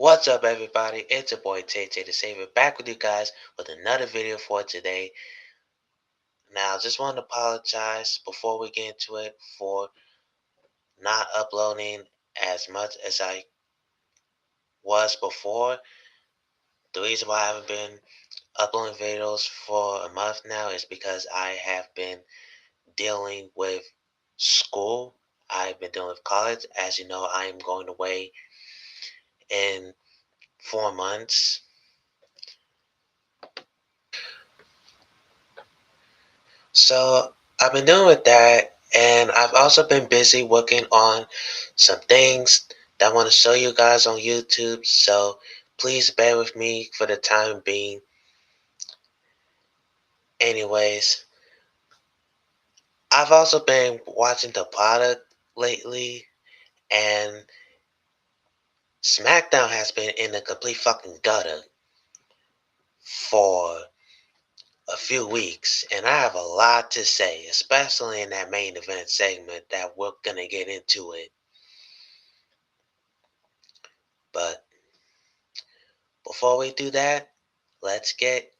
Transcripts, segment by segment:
What's up, everybody? It's your boy Tay Tay the Savior back with you guys with another video for today. Now, just want to apologize before we get into it for not uploading as much as I was before. The reason why I haven't been uploading videos for a month now is because I have been dealing with school. I've been dealing with college. As you know, I am going away in 4 months. So I've been dealing with that, and I've also been busy working on some things that I want to show you guys on YouTube. So please bear with me for the time being. Anyways, I've also been watching the product lately, and SmackDown has been in a complete fucking gutter for a few weeks, and I have a lot to say, especially in that main event segment that we're gonna get into it. But before we do that, let's get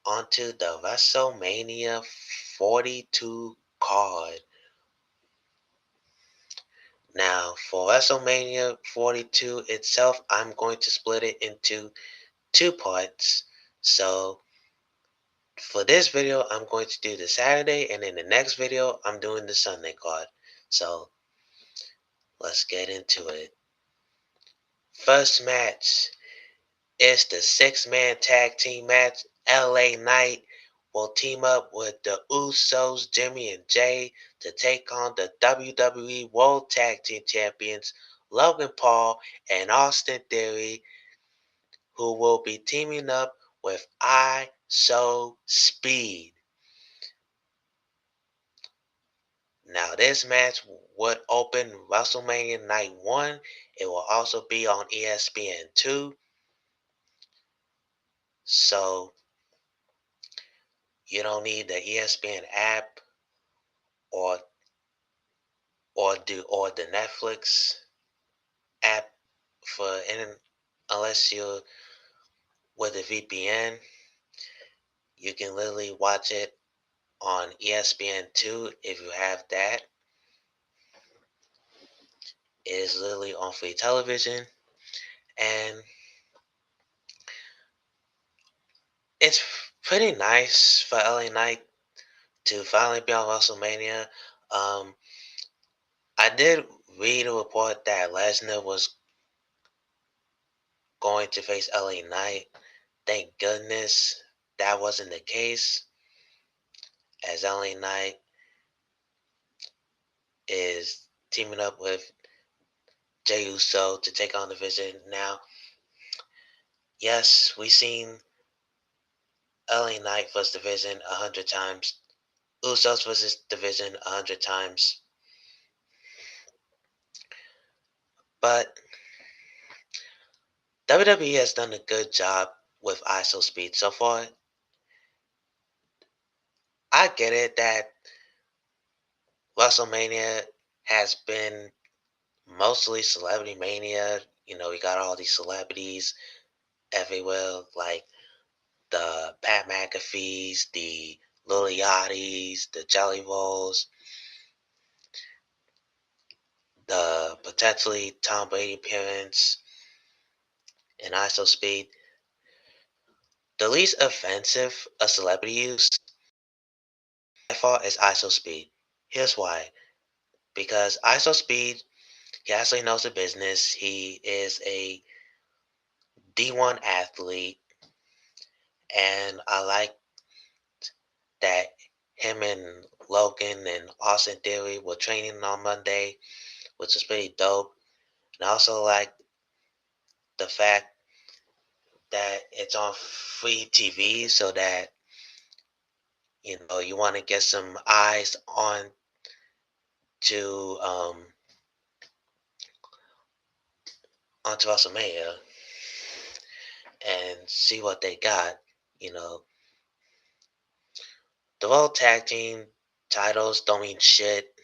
onto the WrestleMania 42 card. Now, for WrestleMania 42 itself, I'm going to split it into two parts. So, for this video, I'm going to do the Saturday, and in the next video, I'm doing the Sunday card. So, let's get into it. First match is the six-man tag team match. LA Knight will team up with the Usos, Jimmy and Jay, to take on the WWE World Tag Team Champions, Logan Paul and Austin Theory, who will be teaming up with ISO Speed. Now, this match would open WrestleMania Night 1. It will also be on ESPN 2. So, you don't need the ESPN app or the Netflix app for any, unless you're with a VPN. You can literally watch it on ESPN2 if you have that. It is literally on free television, and it's pretty nice for LA Knight to finally be on WrestleMania. Um, I did read a report that Lesnar was going to face LA Knight. Thank goodness that wasn't the case, as LA Knight is teaming up with Jey Uso to take on the Vision. Now, yes, we've seen LA Knight versus Division 100 times, Usos versus Division 100 times, but WWE has done a good job with ISO Speed so far. I get it that WrestleMania has been mostly Celebrity Mania. You know, we got all these celebrities everywhere, like the Pat McAfees, the Lil Yachty's, the Jelly Rolls, the potentially Tom Brady appearance, and ISO Speed. The least offensive a celebrity use by far is ISO Speed. Here's why. Because ISO Speed, he actually knows the business. He is a D1 athlete, and I like that him and Logan and Austin Theory were training on Monday, which is pretty dope. And I also like the fact that it's on free TV, so that you want to get some eyes on to onto WrestleMania and see what they got. You know, the World Tag Team titles don't mean shit,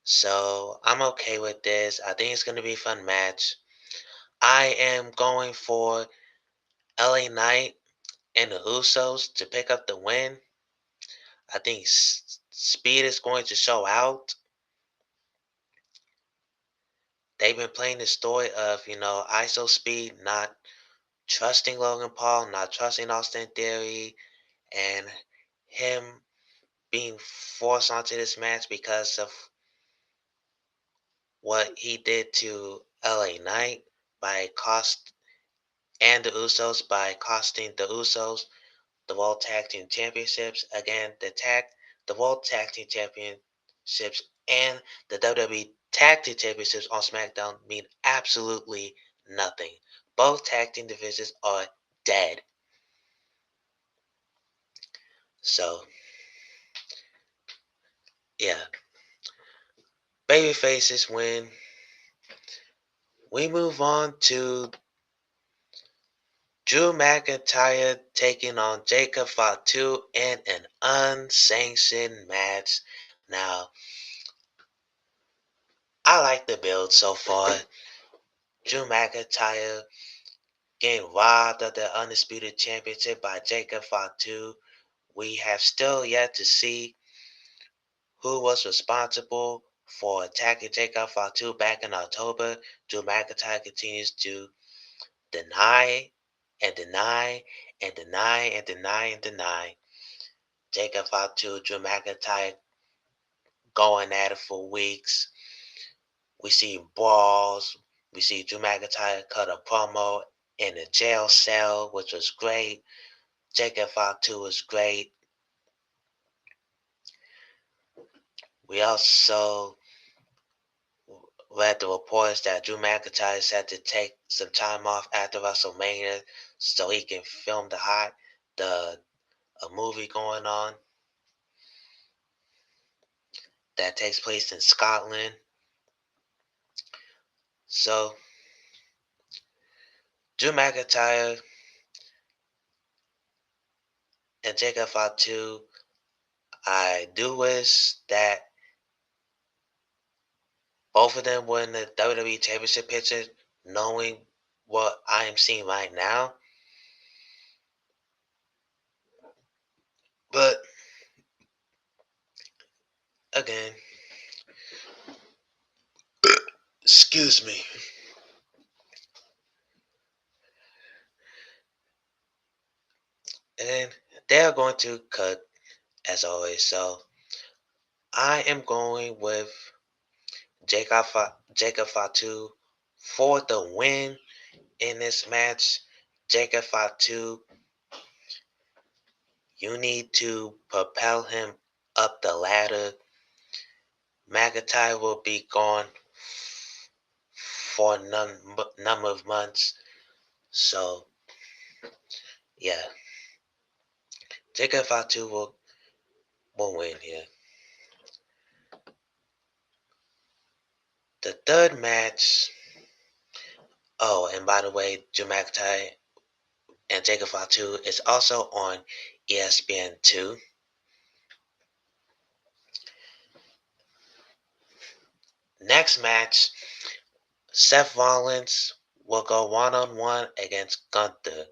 so I'm okay with this. I think it's gonna be a fun match. I am going for LA Knight and the Usos to pick up the win. I think Speed is going to show out. They've been playing the story of, ISO Speed not trusting Logan Paul, not trusting Austin Theory, and him being forced onto this match because of what he did to LA Knight by cost and the Usos by costing the Usos the World Tag Team Championships. Again, the World Tag Team Championships and the WWE Tag Team Championships on SmackDown mean absolutely nothing. Both tag team divisions are dead. So, yeah. Baby faces win. We move on to Drew McIntyre taking on Jacob Fatu in an unsanctioned match. Now, I like the build so far. Drew McIntyre getting robbed of the Undisputed Championship by Jacob Fatu. We have still yet to see who was responsible for attacking Jacob Fatu back in October. Drew McIntyre continues to deny and deny and deny and deny and deny. Jacob Fatu, Drew McIntyre going at it for weeks. We see brawls. We see Drew McIntyre cut a promo in a jail cell, which was great. Jacob Fatu was great. We also read the reports that Drew McIntyre had to take some time off after WrestleMania so he can film the a movie going on that takes place in Scotland. So Drew McIntyre and Jacob Fatu, I do wish that both of them were in the WWE Championship picture, knowing what I am seeing right now. But again, excuse me. And they're going to cut as always. So I am going with Jacob Fatu for the win in this match. Jacob Fatu, you need to propel him up the ladder. McIntyre will be gone for a number of months. So, yeah. Jacob Fatu will win here. The third match. Oh, and by the way, Drew McIntyre and Jacob Fatu is also on ESPN2. Next match, Seth Rollins will go one-on-one against Gunther.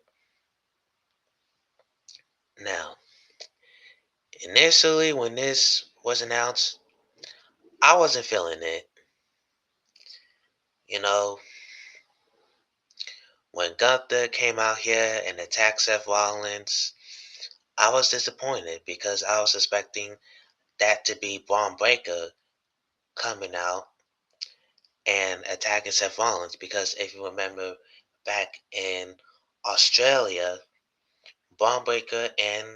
Now, initially when this was announced, I wasn't feeling it. You know, when Gunther came out here and attacked Seth Rollins, I was disappointed because I was expecting that to be Braun Breaker coming out and attacking Seth Rollins. Because if you remember back in Australia, Braun Breaker and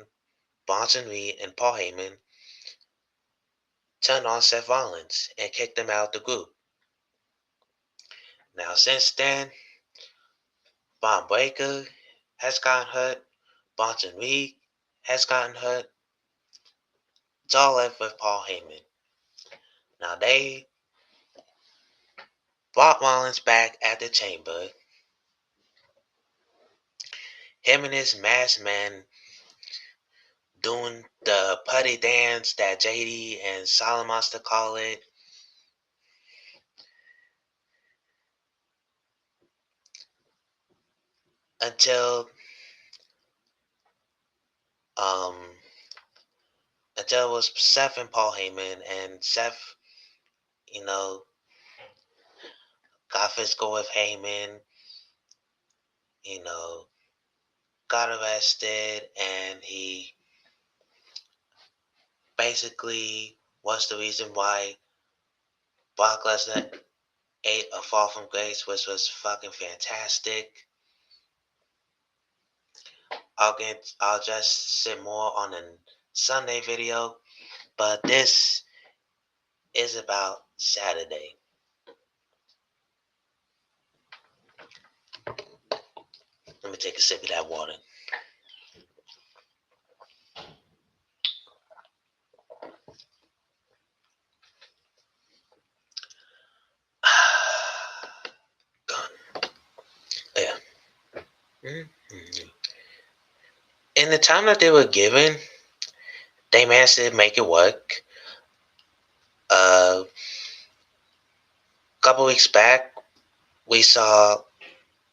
Bronson Reed and Paul Heyman turned on Seth Rollins and kicked him out of the group. Now, since then, Braun Breaker has gotten hurt. Bronson Reed has gotten hurt. It's all left with Paul Heyman. Now, they brought Rollins back at the Chamber. Him and his masked man doing the putty dance that JD and Solomon to call it. until um until it was Seth and Paul Heyman, and Seth, you know, got physical with Heyman, you know, got arrested, and he basically was the reason why Brock Lesnar ate a fall from grace, which was fucking fantastic. I'll just sit more on a Sunday video, but this is about Saturday. Let me take a sip of that water. Gone. Yeah. Mm-hmm. In the time that they were given, they managed to make it work. A couple weeks back, we saw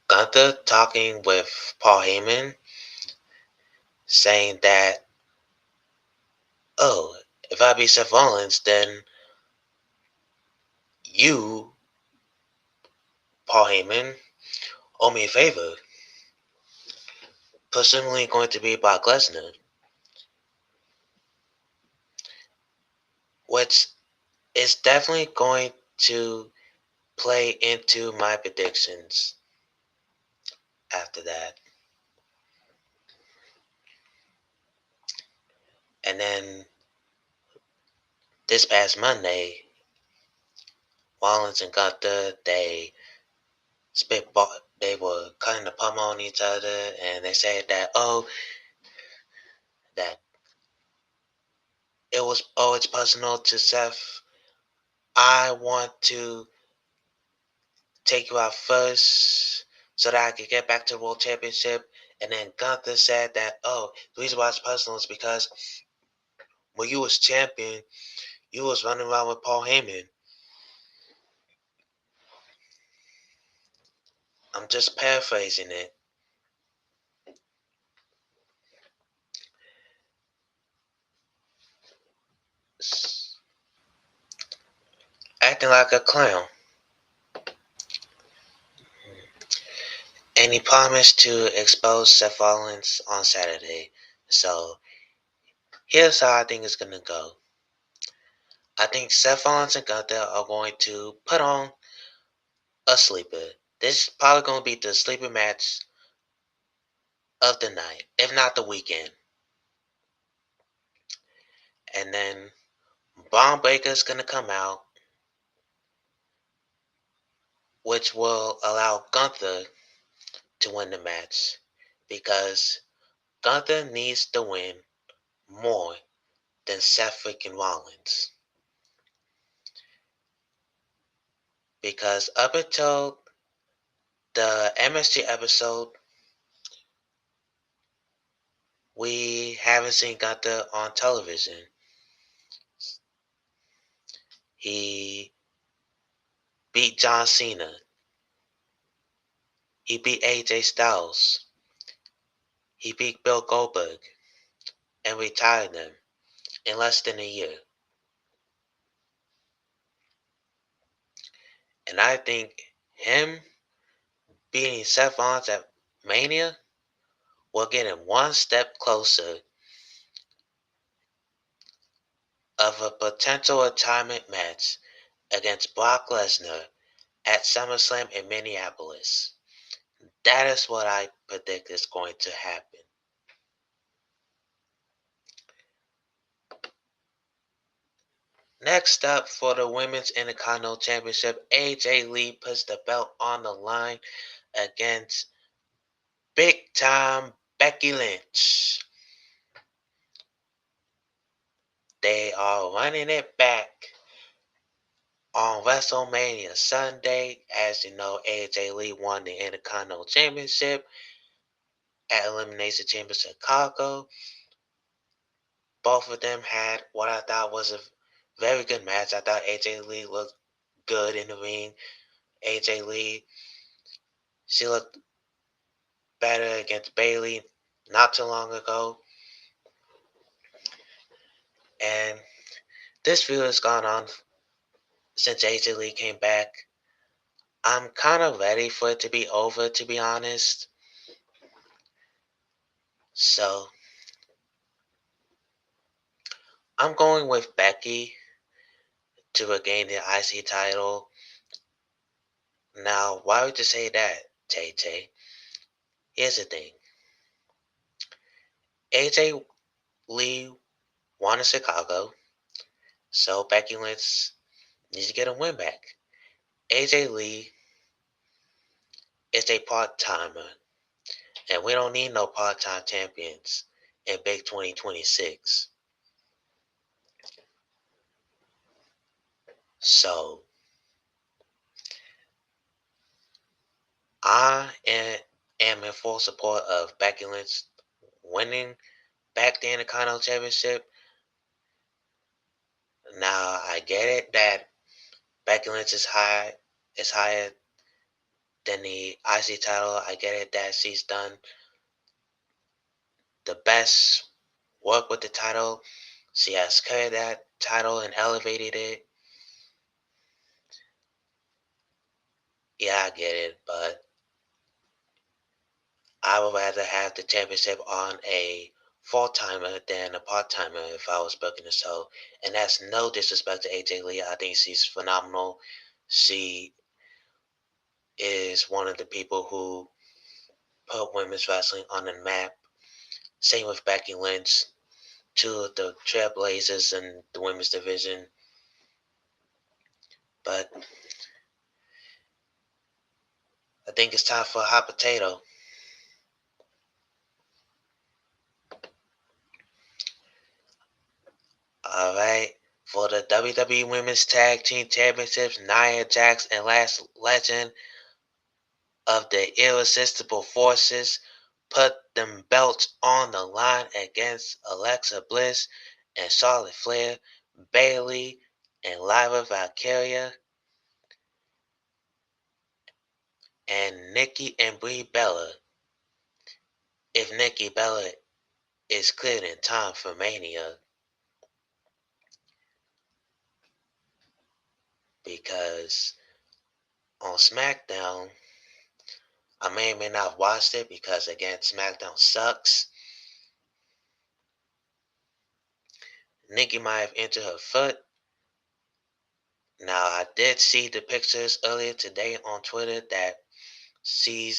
Gunther talking with Paul Heyman, saying that, oh, if I beat Seth Rollins, then you, Paul Heyman, owe me a favor. Presumably going to be Brock Lesnar, which is definitely going to play into my predictions after that. And then this past Monday, Rollins and Gunther, they were cutting the promo on each other, and they said that, that it's personal to Seth. I want to take you out first so that I could get back to the World Championship. And then Gunther said that, the reason why it's personal is because when you was champion, you was running around with Paul Heyman. I'm just paraphrasing it. Acting like a clown. And he promised to expose Seth Rollins on Saturday. So here's how I think it's gonna go. I think Seth Rollins and Gunther are going to put on a sleeper. This is probably gonna be the sleeper match of the night, if not the weekend. And then Braun Breaker's gonna come out, which will allow Gunther to win the match because Gunther needs to win more than Seth freaking Rollins. Because up until the MSG episode, we haven't seen Gunther on television. He beat John Cena. He beat AJ Styles. He beat Bill Goldberg and retired them in less than a year. And I think him beating Seth Rollins at Mania will get him one step closer of a potential retirement match against Brock Lesnar at SummerSlam in Minneapolis. That is what I predict is going to happen. Next up for the Women's Intercontinental Championship, AJ Lee puts the belt on the line against Big Time Becky Lynch. They are running it back on WrestleMania Sunday. As you know, AJ Lee won the Intercontinental Championship at Elimination Chamber Chicago. Both of them had what I thought was a very good match. I thought AJ Lee looked good in the ring. AJ Lee, she looked better against Bailey not too long ago. And this feud has gone on since AJ Lee came back. I'm kind of ready for it to be over, to be honest. So I'm going with Becky to regain the IC title. Now, why would you say that, Tay Tay? Here's the thing. AJ Lee won in Chicago, so Becky Lynch needs to get a win back. AJ Lee is a part-timer, and we don't need no part-time champions in Big 2026. So, I am in full support of Becky Lynch winning back the Intercontinental Championship. Now, I get it that Becky Lynch is higher than the IC title. I get it that she's done the best work with the title. She has carried that title and elevated it. Yeah, I get it, but I would rather have the championship on a full timer than a part timer if I was booking the show. And that's no disrespect to AJ Lee. I think she's phenomenal. She is one of the people who put women's wrestling on the map. Same with Becky Lynch, two of the trailblazers in the women's division. But I think it's time for a hot potato. All right. For the WWE Women's Tag Team Championships, Nia Jax and Last Legend of the Irresistible Forces put them belts on the line against Alexa Bliss and Charlotte Flair, Bayley, and Lyra Valkyria, and Nikki and Brie Bella. If Nikki Bella is cleared in time for Mania, because on SmackDown, I may or may not have watched it because again, SmackDown sucks. Nikki might have injured her foot. Now, I did see the pictures earlier today on Twitter that she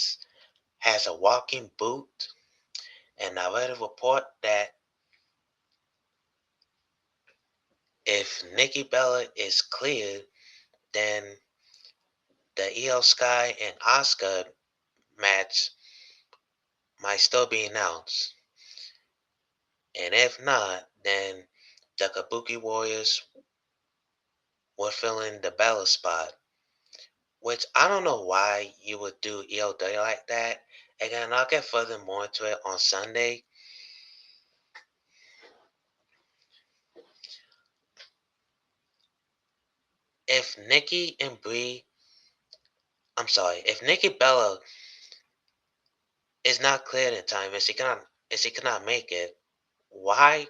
has a walking boot, and I read a report that if Nikki Bella is cleared, then the Io Sky and Asuka match might still be announced. And if not, then the Kabuki Warriors were filling the Bella spot. Which I don't know why you would do Io Day like that. Again, I'll get further more into it on Sunday. If Nikki and Brie, if Nikki Bella is not cleared in time and she cannot make it, why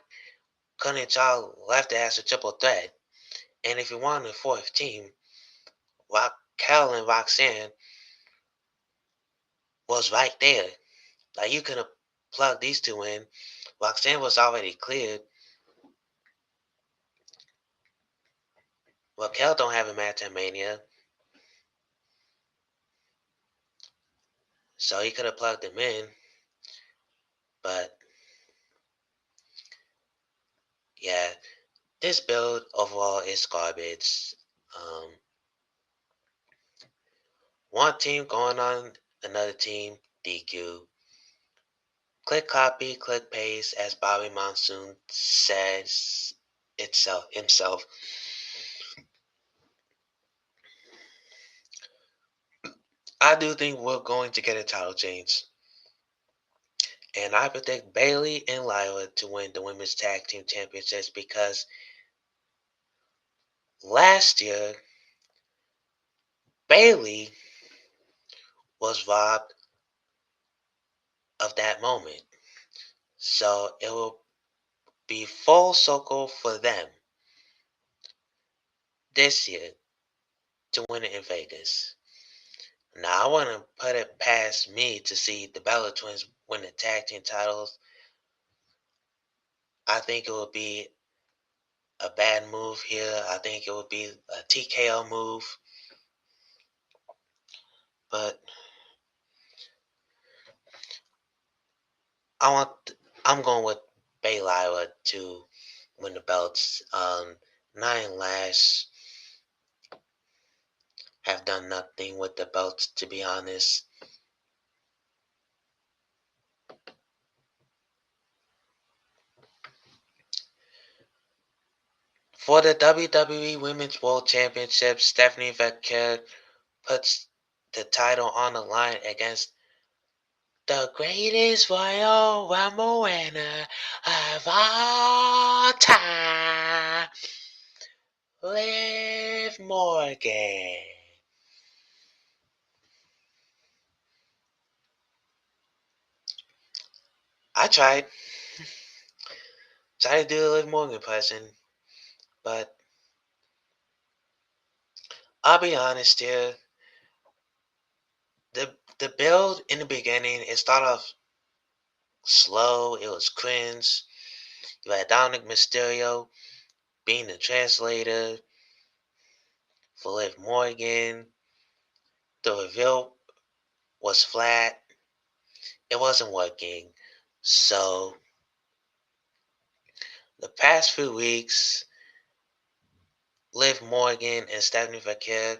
couldn't y'all left it as a triple threat? And if you wanted a fourth team, Raquel and Roxanne was right there. Like you could have plugged these two in. Roxanne was already cleared. Raquel don't have a match at Mania, so he could have plugged them in. But yeah, this build overall is garbage. Um, one team going on another team DQ. Click copy, click paste, as Bobby Monsoon says himself. I do think we're going to get a title change. And I predict Bayley and Lyra to win the women's tag team championships because last year Bayley was robbed of that moment. So it will be full circle for them this year to win it in Vegas. Now I want to put it past me to see the Bella Twins win the tag team titles. I think it would be a bad move here. I think it would be a TKO move. But I want I'm going with Bay Lyra to win the belts. Nia and Lash have done nothing with the belts, to be honest. For the WWE Women's World Championship, Stephanie McMahon puts the title on the line against the greatest Royal Rumble winner of all time, Liv Morgan. I tried to do the Liv Morgan impression, but I'll be honest here. The build in the beginning, it started off slow. It was cringe. You had Dominic Mysterio being the translator for Liv Morgan. The reveal was flat. It wasn't working. So the past few weeks, Liv Morgan and Stephanie McMahon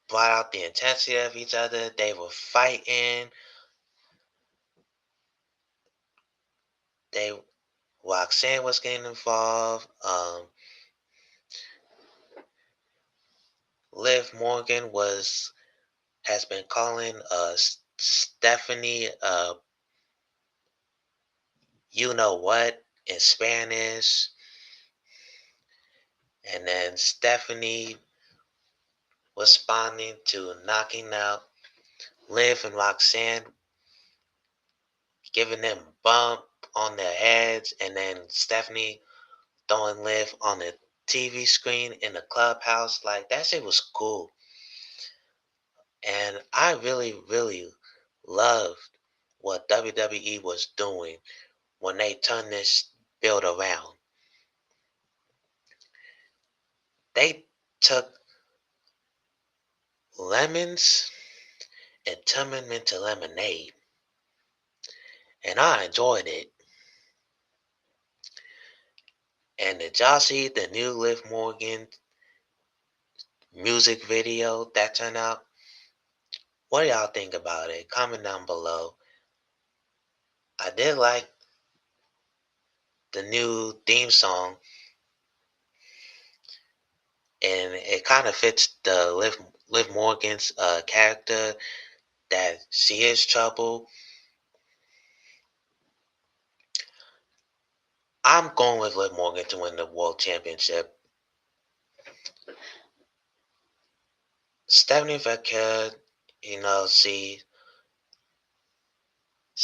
brought out the intensity of each other. They were fighting. They Roxanne was getting involved. Liv Morgan has been calling Stephanie you know what in Spanish, and then Stephanie responding to knocking out Liv and Roxanne, giving them a bump on their heads, and then Stephanie throwing Liv on the TV screen in the clubhouse. Like, that shit was cool. And I really, really loved what WWE was doing when they turned this build around. They took lemons and turned them into lemonade. And I enjoyed it. And did y'all see the new Liv Morgan music video that turned out? What do y'all think about it? Comment down below. I did like the new theme song, and it kind of fits the Liv Morgan's character, that she is trouble. I'm going with Liv Morgan to win the World Championship. Stephanie McMahon, she's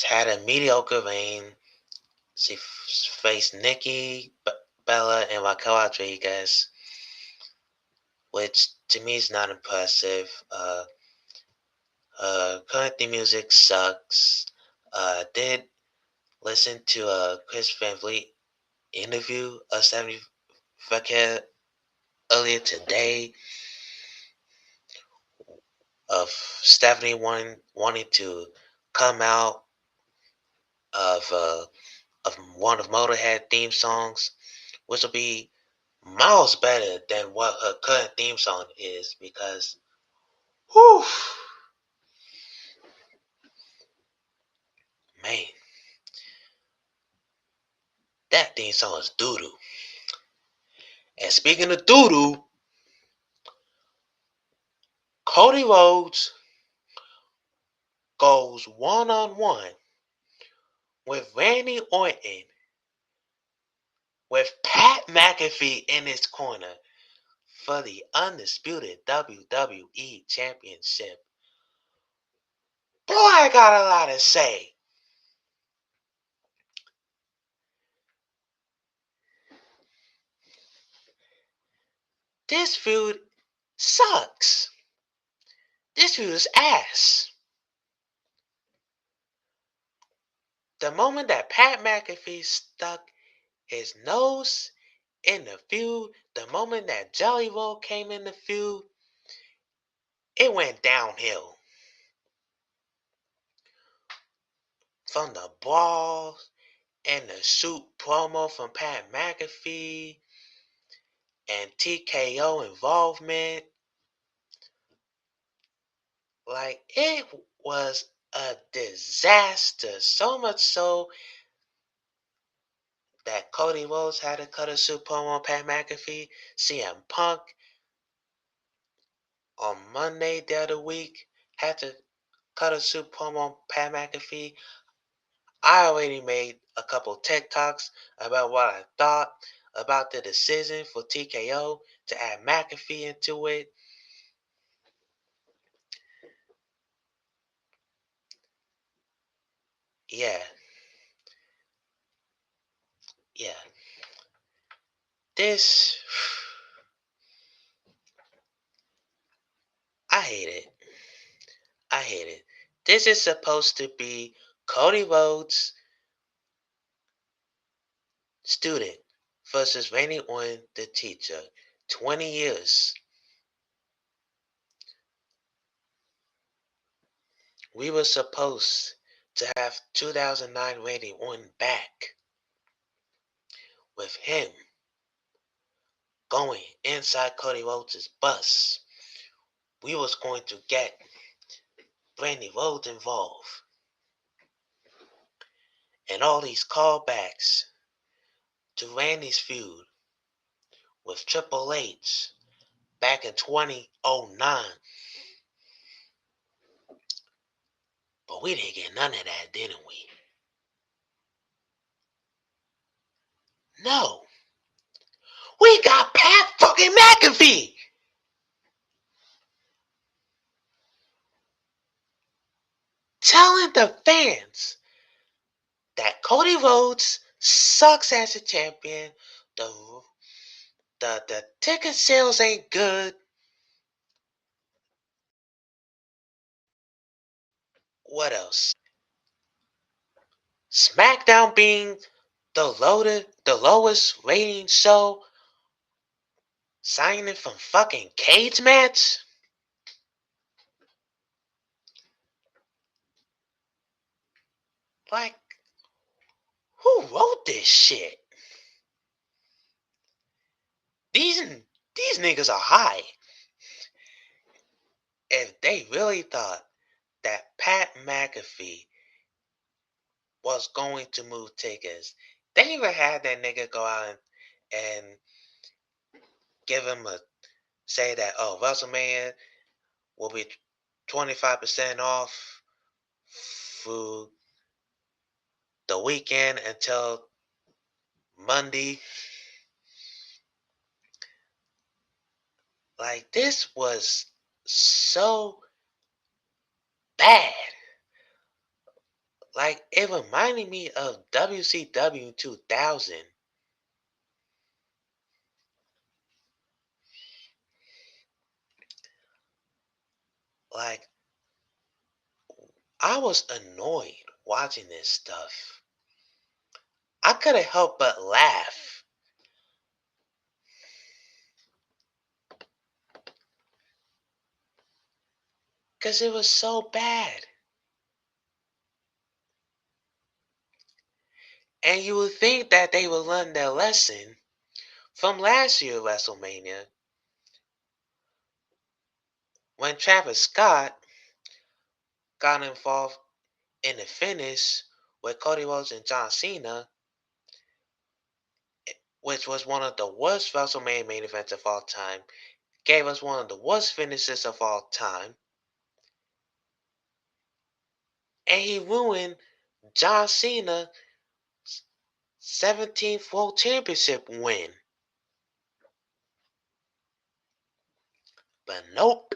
had a mediocre reign. She faced Nikki Bella and Raquel Rodriguez, which to me is not impressive. Current theme music sucks. Did listen to a Chris Van Vliet interview of Stephanie McMahon earlier today, of Stephanie wanting to come out of one of Motorhead theme songs, which will be miles better than what her current theme song is, because whew, man, that theme song is doo-doo. And speaking of doo-doo, Cody Rhodes goes one-on-one with Randy Orton with Pat McAfee in his corner for the undisputed WWE Championship. Boy, I got a lot to say. This food sucks. This food is ass. The moment that Pat McAfee stuck his nose in the feud, the moment that Jelly Roll came in the feud, it went downhill. From the balls and the suit promo from Pat McAfee and TKO involvement, like it was a disaster. So much so that Cody Rhodes had to cut a suit promo on Pat McAfee. CM Punk on Monday the other week had to cut a suit promo on Pat McAfee. I already made a couple TikToks about what I thought about the decision for TKO to add McAfee into it. Yeah, yeah. This, I hate it. I hate it. This is supposed to be Cody Rhodes' student versus Randy Orton, the teacher. 20 years. We were supposed to have 2009 Randy Orton back with him going inside Cody Rhodes' bus. We was going to get Randy Rhodes involved. And all these callbacks to Randy's feud with Triple H back in 2009. But we didn't get none of that, didn't we? No. We got Pat fucking McAfee! Telling the fans that Cody Rhodes sucks as a champion. The ticket sales ain't good. What else? SmackDown being the lowest rating show, signing from fucking cage match. Like, who wrote this shit? These niggas are high. If they really thought that Pat McAfee was going to move tickets, they even had that nigga go out and give him a say that, oh, WrestleMania will be 25% off through the weekend until Monday. Like, this was so bad. Like, it reminded me of WCW 2000. Like, I was annoyed watching this stuff. I couldn't help but laugh. Because it was so bad. And you would think that they would learn their lesson from last year's WrestleMania when Travis Scott got involved in the finish with Cody Rhodes and John Cena, which was one of the worst WrestleMania main events of all time, gave us one of the worst finishes of all time, and he ruined John Cena's 17th World Championship win. But nope.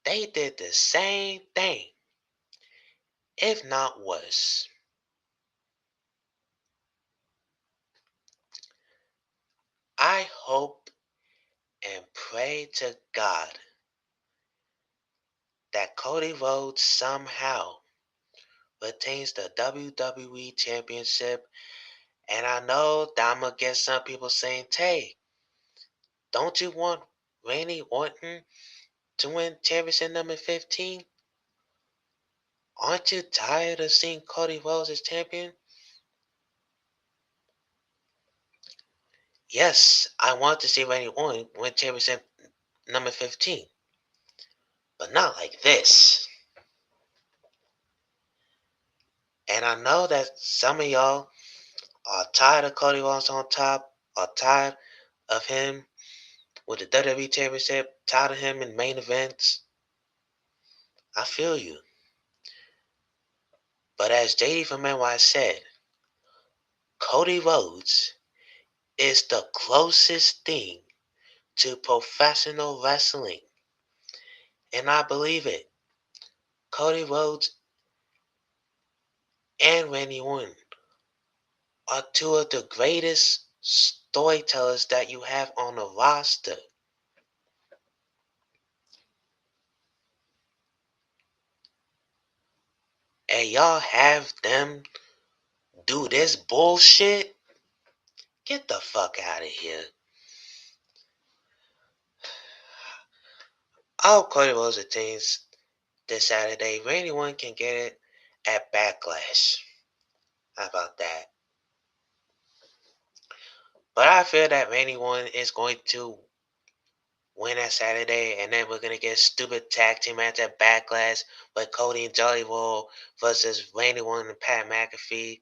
they did the same thing, if not worse. I hope and pray to God that Cody Rhodes somehow retains the WWE Championship. And I know that I'm going to get some people saying, Tay, don't you want Randy Orton to win championship number 15? Aren't you tired of seeing Cody Rhodes as champion? Yes, I want to see Randy Orton win championship number 15. But not like this. And I know that some of y'all are tired of Cody Rhodes on top, are tired of him with the WWE Championship, tired of him in main events. I feel you. But as JD from NY said, Cody Rhodes is the closest thing to professional wrestling. And I believe it. Cody Rhodes and Randy Orton are two of the greatest storytellers that you have on the roster. And y'all have them do this bullshit? Get the fuck out of here. I hope Cody Rhodes retains this Saturday. Randy Orton can get it at Backlash. How about that? But I feel that Randy Orton is going to win that Saturday, and then we're gonna get a stupid tag team match at Backlash with Cody and Jolly Roll versus Randy Orton and Pat McAfee.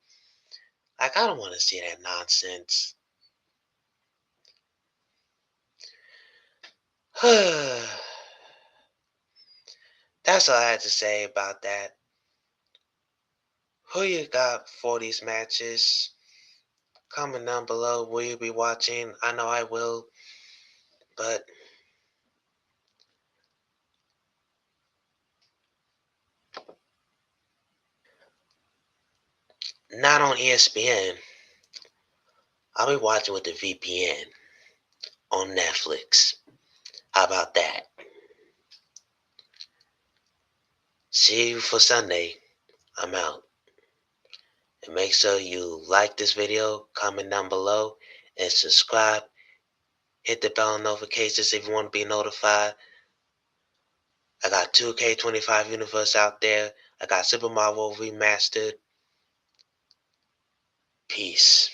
Like, I don't want to see that nonsense. That's all I had to say about that. Who you got for these matches? Comment down below. Will you be watching? I know I will. But not on ESPN. I'll be watching with the VPN on Netflix. How about that? See you for Sunday. I'm out. And make sure you like this video, comment down below, and subscribe. Hit the bell notifications if you want to be notified. I got 2K25 Universe out there. I got Super Mario Remastered. Peace.